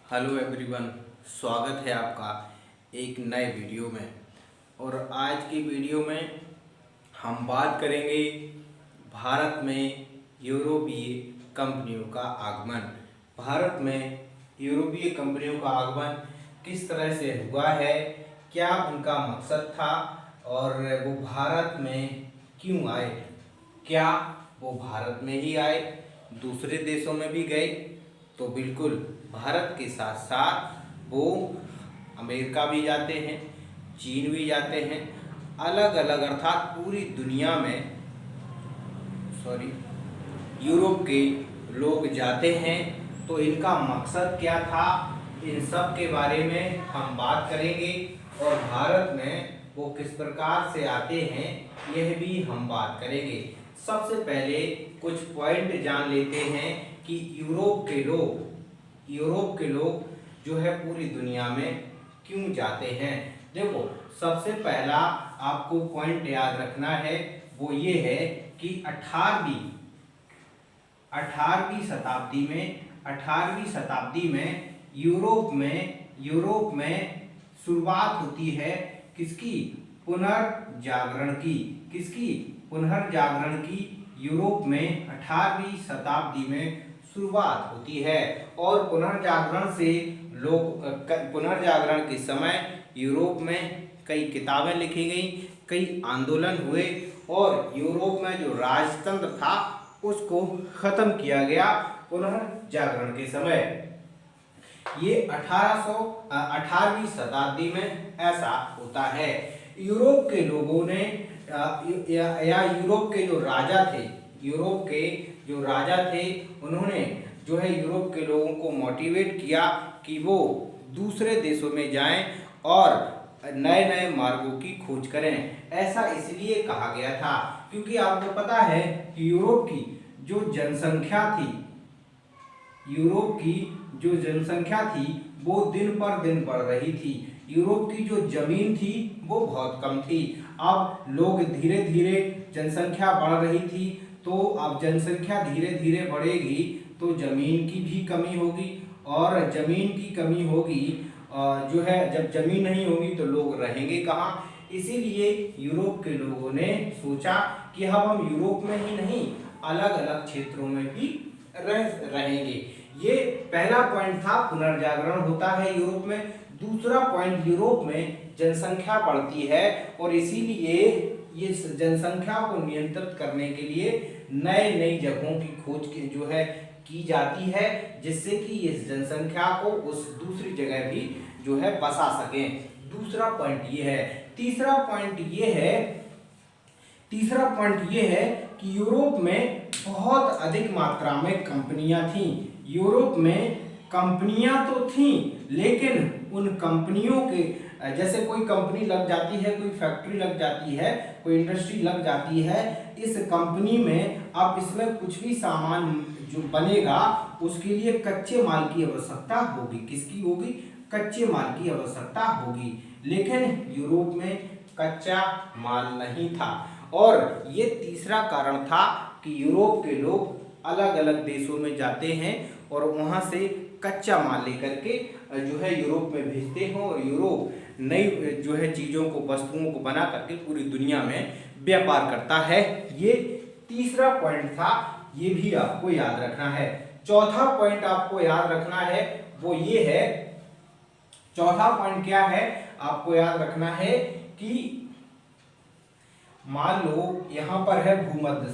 Hello everyone, स्वागत है आपका एक नए वीडियो में। और आज की वीडियो में हम बात करेंगे भारत में यूरोपीय कंपनियों का आगमन। भारत में यूरोपीय कंपनियों का आगमन किस तरह से हुआ है, क्या उनका मकसद था और वो भारत में क्यों आए, क्या वो भारत में ही आए, दूसरे देशों में भी गए? तो बिल्कुल, भारत के साथ साथ वो अमेरिका भी जाते हैं, चीन भी जाते हैं, अलग अलग अर्थात पूरी दुनिया में यूरोप के लोग जाते हैं। तो इनका मकसद क्या था, इन सब के बारे में हम बात करेंगे और भारत में वो किस प्रकार से आते हैं यह भी हम बात करेंगे। सबसे पहले कुछ पॉइंट जान लेते हैं कि यूरोप के लोग जो है पूरी दुनिया में क्यों जाते हैं। देखो, सबसे पहला आपको पॉइंट याद रखना है वो ये है कि 18वीं शताब्दी में यूरोप में शुरुआत होती है किसकी? पुनर्जागरण की यूरोप में 18वीं शताब्दी में शुरुआत होती है। और पुनर्जागरण के समय यूरोप में कई किताबें लिखी गई, कई आंदोलन हुए और यूरोप में जो राजतंत्र था उसको खत्म किया गया पुनर्जागरण के समय। ये 18वीं शताब्दी में ऐसा होता है। यूरोप के लोगों ने या यूरोप के जो राजा थे उन्होंने जो है यूरोप के लोगों को मोटिवेट किया कि वो दूसरे देशों में जाएं और नए नए मार्गों की खोज करें। ऐसा इसलिए कहा गया था क्योंकि आपको पता है कि यूरोप की जो जनसंख्या थी वो दिन पर दिन बढ़ रही थी। यूरोप की जो जमीन थी वो बहुत कम थी। अब लोग धीरे धीरे जनसंख्या बढ़ रही थी, तो अब जनसंख्या धीरे धीरे बढ़ेगी तो जमीन की भी कमी होगी और जमीन की कमी होगी जो है, जब जमीन नहीं होगी तो लोग रहेंगे कहाँ। इसीलिए यूरोप के लोगों ने सोचा कि अब हम यूरोप में ही नहीं अलग अलग क्षेत्रों में भी रहेंगे। ये पहला पॉइंट था, पुनर्जागरण होता है यूरोप में। दूसरा पॉइंट, यूरोप में जनसंख्या बढ़ती है और इसीलिए ये जनसंख्या को नियंत्रित करने के लिए नए नई जगहों की खोज की जाती है, जिससे कि इस जनसंख्या को उस दूसरी जगह भी जो है बसा सकें। दूसरा पॉइंट ये है। तीसरा पॉइंट ये है कि यूरोप में बहुत अधिक मात्रा में कंपनियां थीं। यूरोप में कंपनियां तो थीं, लेकिन उन कंपनियों के जैसे कोई कंपनी लग जाती है, कोई फैक्ट्री लग जाती है, कोई इंडस्ट्री लग जाती है, इस कंपनी में अब इसमें कुछ भी सामान जो बनेगा उसके लिए कच्चे माल की आवश्यकता होगी। किसकी होगी? कच्चे माल की आवश्यकता होगी। लेकिन यूरोप में कच्चा माल नहीं था और ये तीसरा कारण था कि यूरोप के लोग अलग अलग देशों में जाते हैं और वहाँ से कच्चा माल लेकर के जो है यूरोप में भेजते हैं और यूरोप नई जो है चीज़ों को, वस्तुओं को बना करके पूरी दुनिया में व्यापार करता है। ये तीसरा पॉइंट था, ये भी आपको याद रखना है। चौथा पॉइंट आपको याद रखना है वो ये है, चौथा पॉइंट क्या है आपको याद रखना है कि मान लो यहां पर है भूमध्य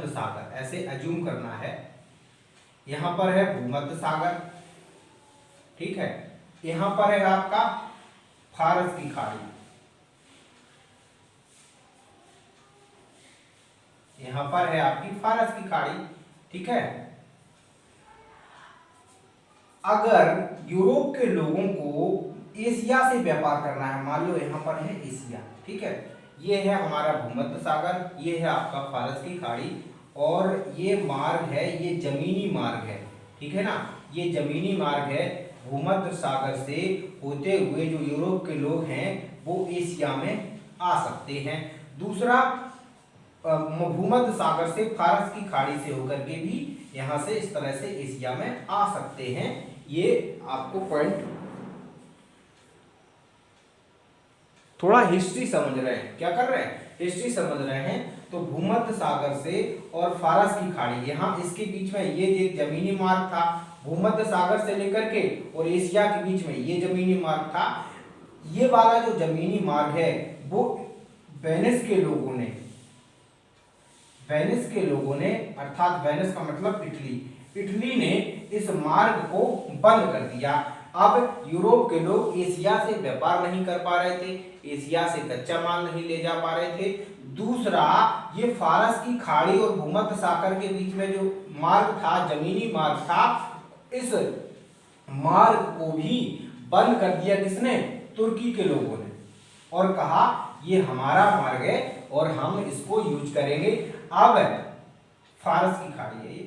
सागर, ऐसे अज्यूम करना है। यहां पर है भूमध्य सागर, ठीक है। यहां पर है आपका फारस की खाड़ी, यहां पर है आपकी फारस की खाड़ी, ठीक है। अगर यूरोप के लोगों को एशिया से व्यापार करना है, मान लो यहां पर है एशिया, ठीक है, ये है हमारा भूमध्य सागर, ये है आपका फारस की खाड़ी और ये मार्ग है, ये जमीनी मार्ग है, ठीक है ना। ये जमीनी मार्ग है, भूमध्य सागर से होते हुए जो यूरोप के लोग हैं वो एशिया में आ सकते हैं। दूसरा भूमध्य सागर से फारस की खाड़ी से होकर के भी यहाँ से इस तरह से एशिया में आ सकते हैं। ये आपको पॉइंट थोड़ा हिस्ट्री समझ रहे हैं, क्या कर रहे हैं, हिस्ट्री समझ रहे हैं। तो भूमध्य सागर से और फारस की खाड़ी, यहाँ इसके बीच में ये एक जमीनी मार्ग था, भूमध्य सागर से लेकर के और एशिया के बीच में ये जमीनी मार्ग था। ये वाला जो जमीनी मार्ग है वो वेनिस के लोगों ने अर्थात वेनिस का मतलब इटली ने इस मार्ग को बंद कर दिया। अब यूरोप के लोग एशिया से व्यापार नहीं कर पा रहे थे, एशिया से कच्चा माल नहीं ले जा पा रहे थे। दूसरा, ये फारस की खाड़ी और भूमध्य सागर के बीच में जो मार्ग था, जमीनी मार्ग था, इस मार्ग को भी बंद कर दिया किसने, तुर्की के लोगों ने, और कहा ये हमारा मार्ग है और हम इसको यूज करेंगे। अब फारस की खाड़ी है ये,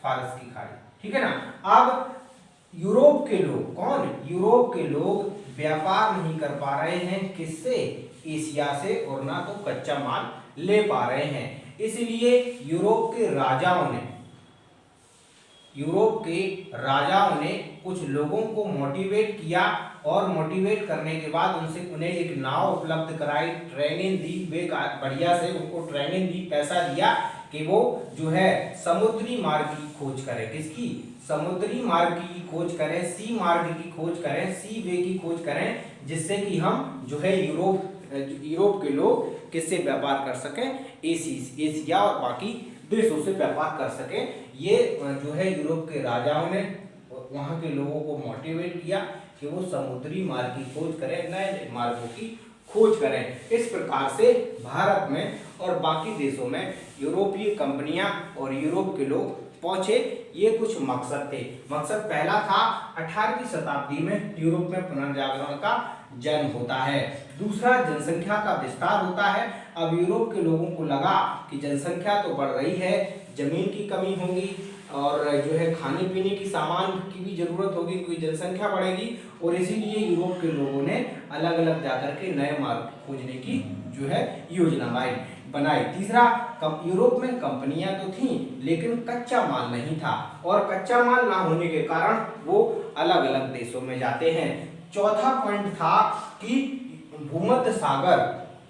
फारस की खाड़ी, ठीक है ना। अब यूरोप के लोग, कौन, यूरोप के लोग व्यापार नहीं कर पा रहे हैं किससे, एशिया से, और ना तो कच्चा माल ले पा रहे हैं। इसलिए यूरोप के राजाओं ने कुछ लोगों को मोटिवेट किया, और मोटिवेट करने के बाद उन्हें एक नाव उपलब्ध कराई, ट्रेनिंग दी, वे बढ़िया से उनको ट्रेनिंग दी, पैसा दिया कि वो जो है समुद्री मार्ग की खोज करें, किसकी, समुद्री मार्ग की खोज करें, सी मार्ग की खोज करें, सी वे की खोज करें, जिससे कि हम जो है यूरोप के लोग किससे व्यापार कर सकें, एशिया और बाकी देशों से व्यापार कर सकें। ये जो है यूरोप के राजाओं ने वहां के लोगों को मोटिवेट किया कि वो समुद्री मार्ग की खोज करें, नए मार्गों की खोज करें। इस प्रकार से भारत में और बाकी देशों में यूरोपीय कंपनियां और यूरोप के लोग पहुंचे। ये कुछ मकसद थे। मकसद पहला था 18वीं शताब्दी में यूरोप में पुनर्जागरण का जन्म होता है। दूसरा, जनसंख्या का विस्तार होता है। अब यूरोप के लोगों को लगा कि जनसंख्या तो बढ़ रही है, जमीन की कमी होगी और जो है खाने पीने की सामान की भी जरूरत होगी, क्योंकि जनसंख्या बढ़ेगी, और इसीलिए यूरोप के लोगों ने अलग अलग जाकर के नए मार्ग खोजने की जो है योजना बनाई। तीसरा, यूरोप में कंपनियां तो थीं लेकिन कच्चा माल नहीं था, और कच्चा माल ना होने के कारण वो अलग अलग देशों में जाते हैं। चौथा पॉइंट था कि भूमध्य सागर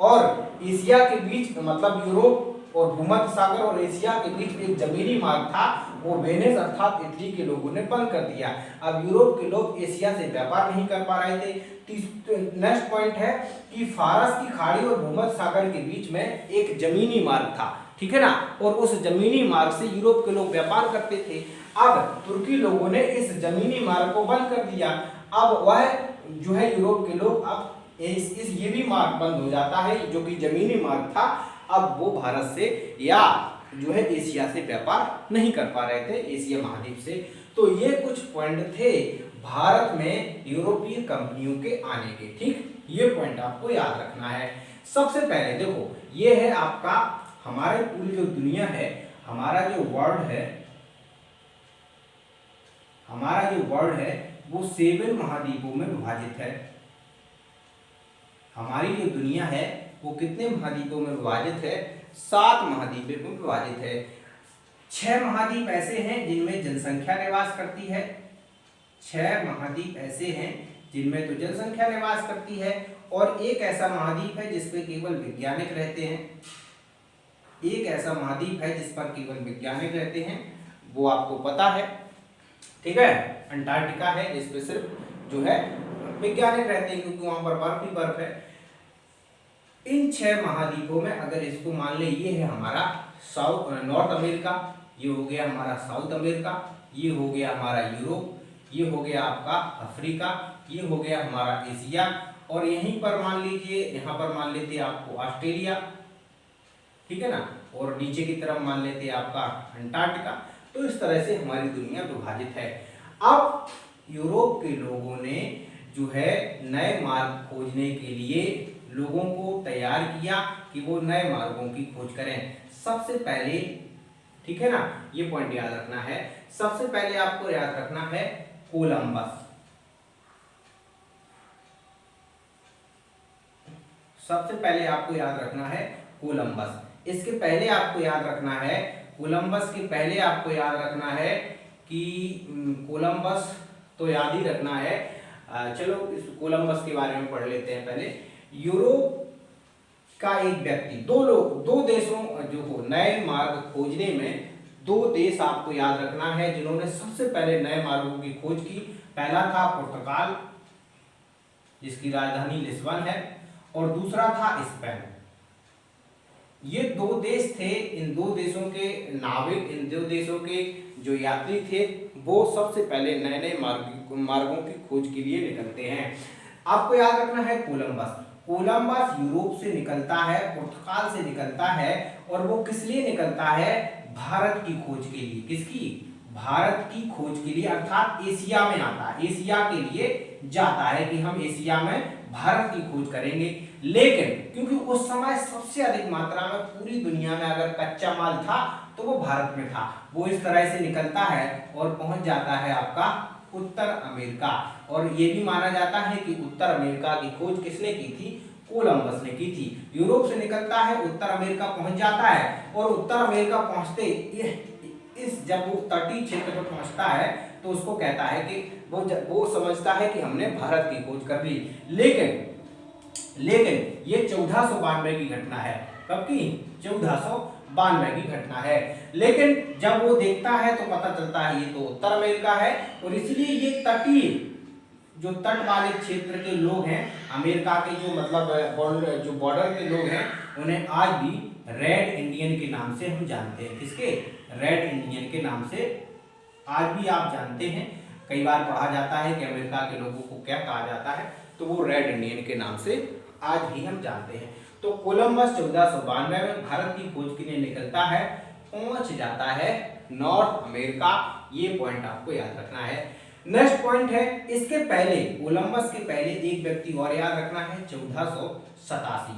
और एशिया के बीच, मतलब यूरोप और भूमध्य सागर और एशिया के बीच एक जमीनी मार्ग था, वो वेनिस अर्थात इटली के लोगों ने बंद कर दिया। अब यूरोप के लोग एशिया से व्यापार नहीं कर पा रहे थे। नेक्स्ट पॉइंट है कि फारस की खाड़ी और भूमध्य सागर के बीच में एक जमीनी मार्ग था, ठीक है ना, और उस जमीनी मार्ग से यूरोप के लोग व्यापार करते थे। अब तुर्की लोगों ने इस जमीनी मार्ग को बंद कर दिया। अब वह जो है यूरोप के लोग, अब ये भी मार्ग बंद हो जाता है जो कि जमीनी मार्ग था। अब वो भारत से या जो है एशिया से व्यापार नहीं कर पा रहे थे, एशिया महाद्वीप से। तो ये कुछ पॉइंट थे भारत में यूरोपीय कंपनियों के आने के, ठीक, ये पॉइंट आपको याद रखना है। सबसे पहले देखो, ये है आपका हमारे पूरी जो दुनिया है, हमारा जो वर्ल्ड है वो 7 महाद्वीपों में विभाजित है। हमारी जो दुनिया है वो कितने महाद्वीपों में विभाजित है, 7 महाद्वीपों में विभाजित है। 6 महाद्वीप ऐसे हैं जिनमें जनसंख्या निवास करती है, 6 महाद्वीप ऐसे हैं जिनमें तो जनसंख्या निवास करती है, और एक ऐसा महाद्वीप है जिसपे केवल वैज्ञानिक रहते हैं। एक ऐसा महाद्वीप है जिस पर केवल वैज्ञानिक रहते हैं, वो आपको पता है, ठीक है, अंटार्कटिका है, जिसपे सिर्फ जो है वैज्ञानिक रहते हैं, क्योंकि वहां पर बर्फ ही बर्फ है। इन 6 महाद्वीपों में अगर इसको मान ले, ये है हमारा नॉर्थ अमेरिका, ये हो गया हमारा साउथ अमेरिका, ये हो गया हमारा यूरोप, ये हो गया आपका अफ्रीका, ये हो गया हमारा एशिया, और यहीं पर मान लीजिए, यहाँ पर मान लेते हैं आपको ऑस्ट्रेलिया, ठीक है ना, और नीचे की तरफ मान लेते हैं आपका अंटार्कटिका। तो इस तरह से हमारी दुनिया विभाजित है। अब यूरोप के लोगों ने जो है नए मार्ग खोजने के लिए लोगों को तैयार किया कि वो नए मार्गों की खोज करें। सबसे पहले, ठीक है ना, ये पॉइंट याद रखना है, सबसे पहले आपको याद रखना है कोलंबस। सबसे पहले आपको याद रखना है कोलंबस। इसके पहले आपको याद रखना है, कोलंबस के पहले आपको याद रखना है कि कोलंबस तो याद ही रखना है। चलो इस कोलंबस के बारे में पढ़ लेते हैं पहले। यूरोप का एक व्यक्ति, दो देशों जो नए मार्ग खोजने में, दो देश आपको याद रखना है जिन्होंने सबसे पहले नए मार्गों की खोज की। पहला था पुर्तगाल जिसकी राजधानी लिस्बन है, और दूसरा था स्पेन। ये दो देश थे। इन दो देशों के नाविक, इन दो देशों के जो यात्री थे, वो सबसे पहले नए नए मार्गों की खोज के लिए निकलते हैं। आपको याद रखना है कोलंबस यूरोप से निकलता है, पुर्तगाल से निकलता है, और वो किस लिए निकलता है? भारत की खोज के लिए। किसकी? भारत की खोज के लिए, अर्थात एशिया में आता है, एशिया के लिए जाता है कि हम एशिया में भारत की खोज करेंगे। लेकिन क्योंकि उस समय सबसे अधिक मात्रा में पूरी दुनिया में अगर कच्चा माल था तो वो भारत में था, वो इस तरह से निकलता है और पहुंच जाता है आपका उत्तर अमेरिका। और ये भी माना जाता है कि उत्तर अमेरिका की खोज किसने की थी? कोलंबस ने की थी। यूरोप से निकलता है, उत्तर अमेरिका पहुंच जाता है, और उत्तर अमेरिका पहुंचते जब वो तटीय क्षेत्र पर पहुंचता है तो उसको कहता है कि वो समझता है कि हमने भारत की खोज कर ली। लेकिन ये 1492 की घटना है। कब की? 1492 की घटना है। लेकिन जब वो देखता है तो पता चलता है ये तो उत्तर अमेरिका है, और इसलिए ये तटीय जो तट वाले क्षेत्र के लोग हैं, अमेरिका के जो मतलब जो बॉर्डर के लोग हैं, उन्हें आज भी रेड इंडियन के नाम से हम जानते हैं। किसके? रेड इंडियन के नाम से आज भी आप जानते हैं। कई बार पढ़ा जाता है कि अमेरिका के लोगों को क्या कहा जाता है, तो वो रेड इंडियन के नाम से आज भी हम जानते हैं। तो कोलंबस 1492 में भारत की खोज के लिए निकलता है, पहुंच जाता है नॉर्थ अमेरिका। ये पॉइंट आपको याद रखना है। नेक्स्ट पॉइंट है, इसके पहले, कोलंबस के पहले एक व्यक्ति और याद रखना है, 1487।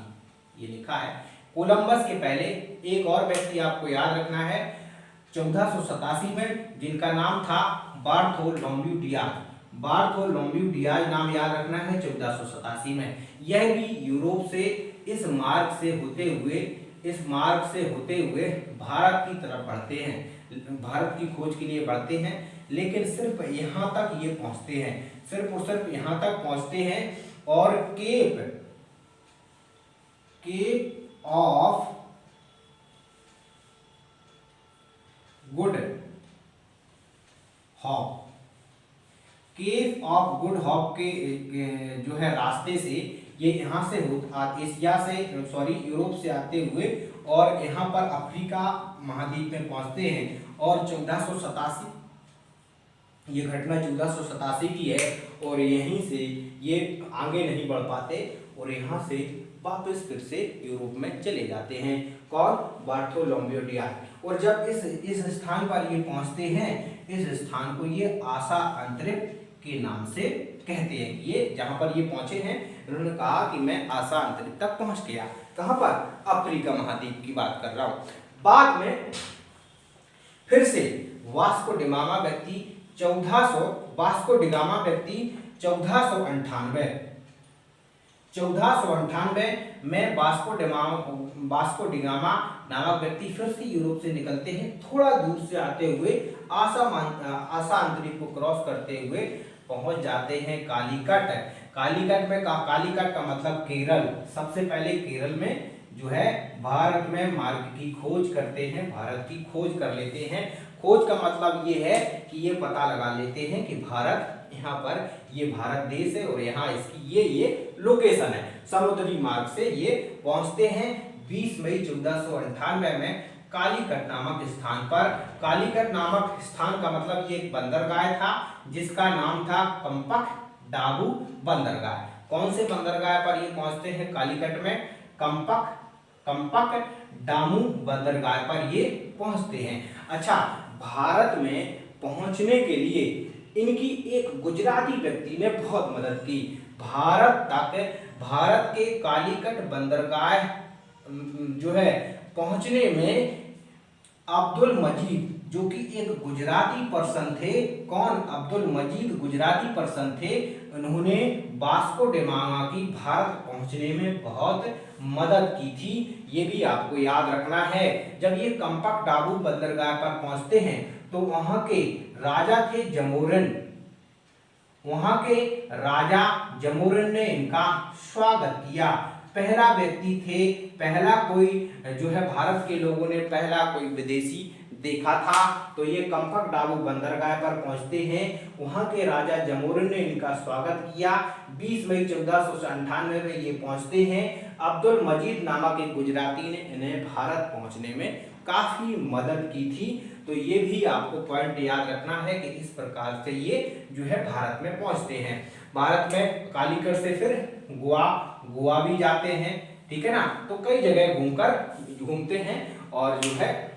ये लिखा है, कोलंबस के पहले एक और व्यक्ति आपको याद रखना है 1487 में, जिनका नाम था बार्थोलोम्यू डियाज। बार्थोलोम्यू डियाज नाम याद रखना है 1487 में। यह भी यूरोप से इस मार्ग से होते हुए भारत की तरफ बढ़ते हैं, भारत की खोज के लिए बढ़ते हैं। लेकिन सिर्फ यहाँ तक ये पहुँचते हैं, सिर्फ और सिर्फ यहाँ तक पहुँचते हैं, और Cape of Good Hope, Cape of Good Hope के जो है रास्ते से ये यहाँ से यूरोप से आते हुए और यहाँ पर अफ्रीका महाद्वीप में पहुँचते हैं। और 1487 ये घटना 1487 की है, और यहीं से ये आगे नहीं बढ़ पाते और यहाँ से वापस फिर से यूरोप में चले जाते हैं। कौन? Bartholomew Diaz. और जब इस स्थान पर ये पहुँचते हैं, इस स्थान को ये आशा अंतरिक्ष के नाम से कहते हैं। ये जहाँ पर ये पहुँचे हैं, उन्होंने कहा कि मैं आशा अंतरिक्ष तक पहुँच गया। कहाँ पर? अफ्रीका महाद्वीप की बात कर रहा हूँ। बाद में फिर से वास्को डिगामा व्यक्ति 1498 में वास्को डिगामा नामक व्यक्ति फिर से यूरोप से निकलते हैं, थोड़ा दूर से आते हुए आशा अंतरिक्ष को क्रॉस करते हुए पहुंच जाते हैं कालीकट। कालीकट का मतलब केरल। सबसे पहले केरल में जो है भारत में मार्ग की खोज करते हैं, भारत की खोज कर लेते हैं। खोज का मतलब ये है कि ये पता लगा लेते हैं कि भारत, यहाँ पर ये भारत देश है और यहाँ इसकी ये लोकेशन है। समुद्री मार्ग से ये पहुँचते हैं 20 मई 1498 में कालीकट नामक स्थान पर। कालीकट नामक स्थान का मतलब ये एक बंदरगाह था जिसका नाम था कंपक डाबू बंदरगाह। कौन से बंदरगाह पर ये पहुँचते हैं? कालीकट में कंपक डामू बंदरगाह पर ये पहुँचते हैं। अच्छा, भारत में पहुँचने के लिए इनकी एक गुजराती व्यक्ति ने बहुत मदद की। भारत के कालीकट बंदरगाह जो है पहुंचने में अब्दुल मजीद जो कि एक गुजराती पर्सन थे। कौन? अब्दुल मजीद गुजराती पर्सन थे। उन्होंने वास्को डी गामा की भारत पहुंचने में बहुत मदद की थी। ये भी आपको याद रखना है। जब ये कम्पक डाबू बंदरगाह पर पहुंचते हैं तो वहां के राजा थे जमोरिन। वहां के राजा जमोरिन ने इनका स्वागत किया। पहला व्यक्ति थे, पहला कोई जो है भारत के लोगों ने पहला कोई विदेशी देखा था। तो ये कम्पक डाबू बंदरगाह पर पहुंचते हैं। वहां के राजा जमोरिन ने इनका स्वागत किया। 20 मई 1498 में ये पहुंचते हैं। अब्दुल मजीद नामक एक गुजराती ने इन्हें भारत पहुंचने में काफी मदद की थी। तो ये भी आपको पॉइंट याद रखना है कि इस प्रकार से ये जो है भारत में पहुंचते हैं। भारत में कालीकट से फिर गोवा भी जाते हैं, ठीक है ना। तो कई जगह घूमते हैं और जो है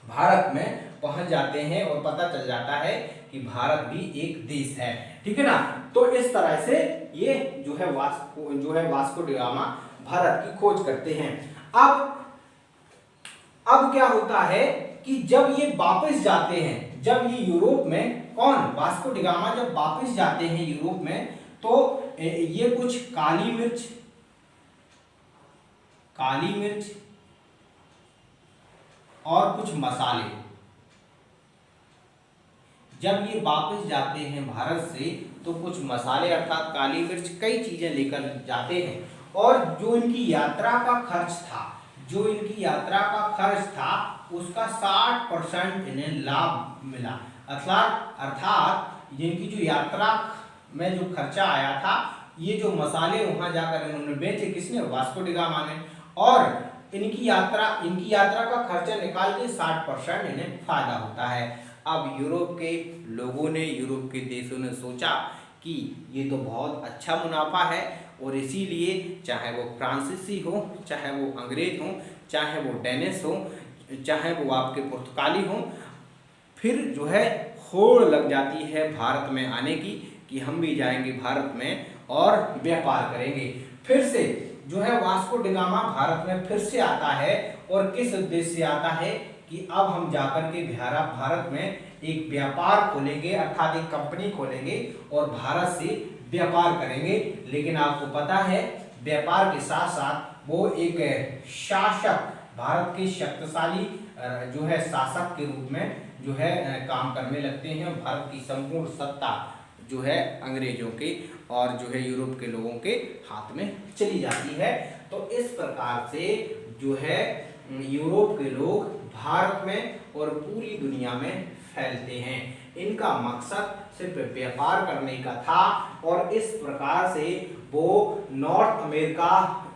भारत में पहुंच जाते हैं और पता चल जाता है कि भारत भी एक देश है, ठीक है ना। तो इस तरह से ये जो है वास्को डी गामा भारत की खोज करते हैं। अब क्या होता है कि जब ये वापस जाते हैं, जब ये यूरोप में कौन वास्को डी गामा जब वापस जाते हैं यूरोप में, तो ये कुछ काली मिर्च और कुछ मसाले, जब ये वापस जाते हैं भारत से तो कुछ मसाले अर्थात काली मिर्च कई चीजें लेकर जाते हैं। और जो इनकी यात्रा का खर्च था उसका 60% इन्हें लाभ मिला। अर्थात इनकी जो यात्रा में जो खर्चा आया था, ये जो मसाले वहां जाकर इन्होंने बेचे, किसने? वास्को डी गामा ने। और इनकी यात्रा का खर्चा निकाल के 60% इन्हें फायदा होता है। अब यूरोप के लोगों ने, यूरोप के देशों ने सोचा कि ये तो बहुत अच्छा मुनाफा है, और इसीलिए चाहे वो फ्रांसीसी हो, चाहे वो अंग्रेज हो, चाहे वो डेनिश हो, चाहे वो आपके पुर्तगाली हो, फिर जो है होड़ लग जाती है भारत में आने की कि हम भी जाएंगे भारत में और व्यापार करेंगे। फिर से जो है वास्को डी गामा भारत में फिर से आता है, और किस उद्देश्य से आता है कि अब हम जाकर के भारत में एक व्यापार खोलेंगे, अर्थात एक कंपनी खोलेंगे और भारत से व्यापार करेंगे। लेकिन आपको पता है व्यापार के साथ साथ वो एक शासक, भारत के शक्तिशाली जो है शासक के रूप में जो है काम करने लगते हैं। भारत की संपूर्ण सत्ता जो है अंग्रेजों के और जो है यूरोप के लोगों के हाथ में चली जाती है। तो इस प्रकार से जो है यूरोप के लोग भारत में और पूरी दुनिया में फैलते हैं। इनका मकसद सिर्फ व्यापार करने का था, और इस प्रकार से वो नॉर्थ अमेरिका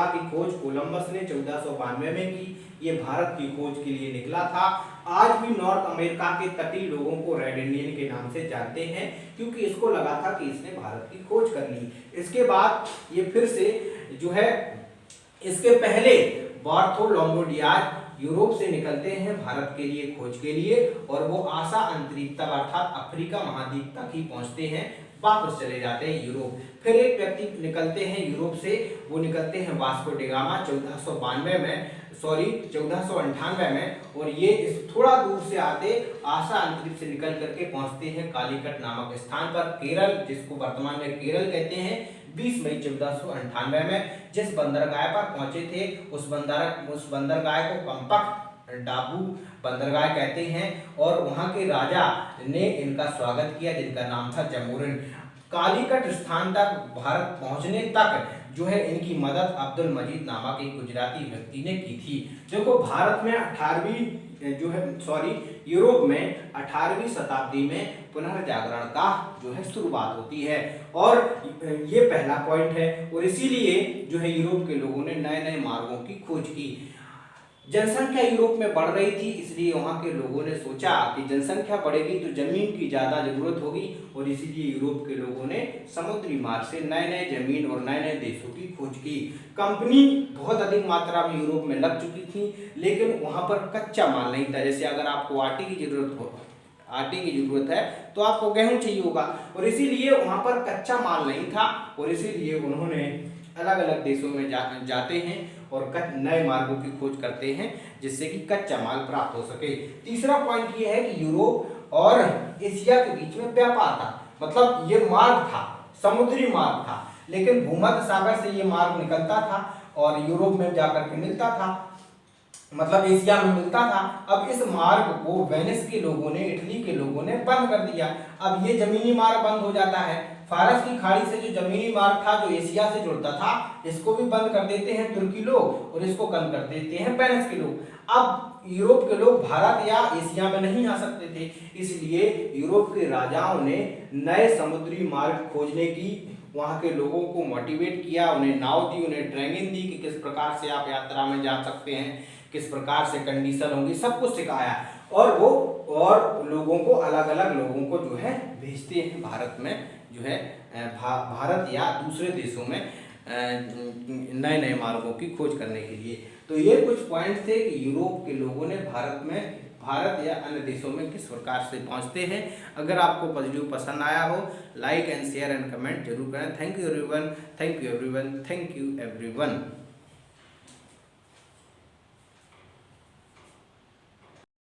की खोज कोलंबस ने 1492 में की। ये भारत की खोज के लिए निकला था। आज भी नॉर्थ अमेरिका के तटीय लोगों को रेड इंडियन के नाम से जानते हैं, क्योंकि इसको लगा था कि इसने भारत की खोज कर ली। इसके बाद ये फिर से जो है, इसके पहले बार्थोलोमेव डियाज यूरोप से निकलते हैं भारत के लिए खोज के लिए, और वो आशा अंतरिक्ष तक अर्थात अफ्रीका महाद्वीप तक ही पहुंचते हैं, वापस चले जाते हैं यूरोप। फिर एक व्यक्ति निकलते हैं यूरोप से, वो निकलते हैं वास्को डी गामा 1498 में, और ये इस थोड़ा दूर से आते आशा अंतरिक्ष से निकल करके पहुंचते हैं कालीकट नामक स्थान पर, केरल, जिसको वर्तमान में केरल कहते हैं। 20 मई 1498 में जिस बंदरगाह पर पहुंचे थे उस बंदरगाह को कम्पक डाबू बंदरगाह कहते हैं, और वहां के राजा ने इनका स्वागत किया जिनका नाम था जमोरिन। कालीकट स्थान तक भारत पहुंचने तक जो है इनकी मदद अब्दुल मजीद नामक एक गुजराती व्यक्ति ने की थी। देखो भारत में यूरोप में 18वीं शताब्दी में पुनर्जागरण का जो है शुरुआत होती है, और ये पहला पॉइंट है। और इसीलिए जो है यूरोप के लोगों ने नए नए मार्गों की खोज की। जनसंख्या यूरोप में बढ़ रही थी, इसलिए वहां के लोगों ने सोचा कि जनसंख्या बढ़ेगी तो जमीन की ज्यादा जरूरत होगी, और इसीलिए यूरोप के लोगों ने समुद्री मार्ग से नए नए जमीन और नए नए देशों की खोज की। कंपनी बहुत अधिक मात्रा में यूरोप में लग चुकी थी, लेकिन वहां पर कच्चा माल नहीं था। जैसे अगर आपको आटे की जरूरत है तो आपको गेहूं चाहिए होगा, और इसीलिए वहां पर कच्चा माल नहीं था, और इसीलिए उन्होंने अलग अलग देशों में जाते हैं और नए मार्गों की खोज करते हैं जिससे कि कच्चा माल प्राप्त हो सके। तीसरा पॉइंट ये है कि यूरोप और एशिया के बीच में व्यापार था, मतलब ये मार्ग था, समुद्री मार्ग था, लेकिन भूमध्य सागर से ये मार्ग निकलता था और यूरोप में जाकर के मिलता था, मतलब एशिया में मिलता था। अब इस मार्ग को वेनिस के लोगों ने, इटली के लोगों ने बंद कर दिया। अब ये जमीनी मार्ग बंद हो जाता है। फारस की खाड़ी से जो जमीनी मार्ग था जो एशिया से जुड़ता था, इसको भी बंद कर देते हैं तुर्की लोग और इसको बंद कर देते हैं वेनिस के लोग। अब यूरोप के लोग भारत या एशिया में नहीं आ सकते थे, इसलिए यूरोप के राजाओं ने नए समुद्री मार्ग खोजने की, वहां के लोगों को मोटिवेट किया, उन्हें नाव दी, उन्हें ट्रेनिंग दी कि किस प्रकार से आप यात्रा में जा सकते हैं, किस प्रकार से कंडीशन होंगी, सब कुछ सिखाया। और वो और लोगों को, अलग अलग लोगों को जो है भेजते हैं भारत में, जो है भारत या दूसरे देशों में नए नए मार्गों की खोज करने के लिए। तो ये कुछ पॉइंट्स थे कि यूरोप के लोगों ने भारत या अन्य देशों में किस प्रकार से पहुंचते हैं। अगर आपको वीडियो पसंद आया हो, like and share and comment जरूर करें। Thank you everyone, thank you everyone, thank you everyone.